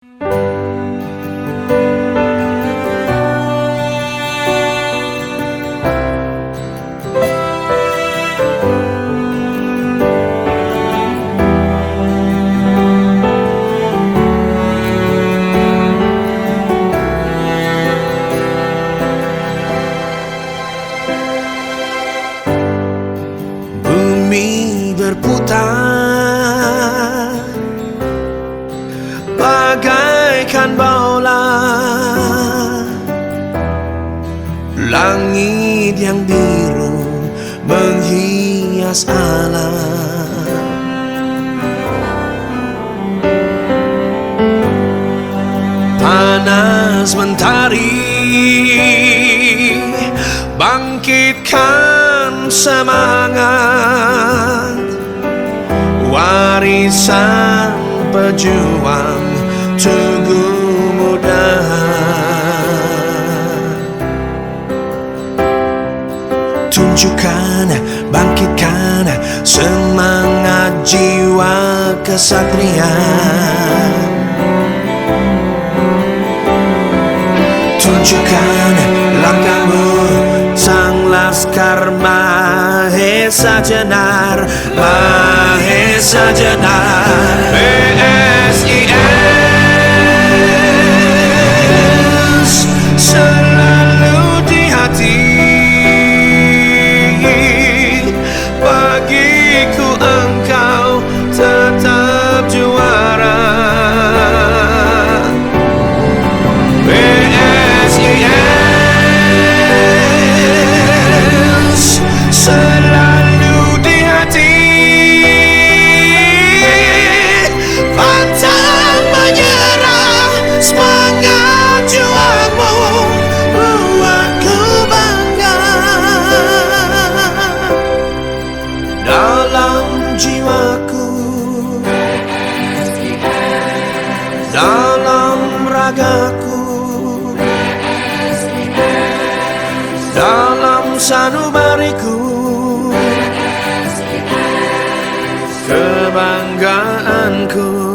Bumi berputar bagaikan bola, langit yang biru menghias alam. Panas mentari bangkitkan semangat, warisan pejuang Tugu Muda. Tunjukkan, bangkitkan semangat jiwa kesatria. Tunjukkan langkahmu, sang laskar Mahesa Jenar, Mahesa Jenar. PSIS selalu di hati, bagiku engkau tetap juara. PSIS selalu di hati, pantang menyerah, semangat juangmu buatku bangga. Dalam jiwaku, dalam ragaku, dalam sanubariku, kebanggaanku.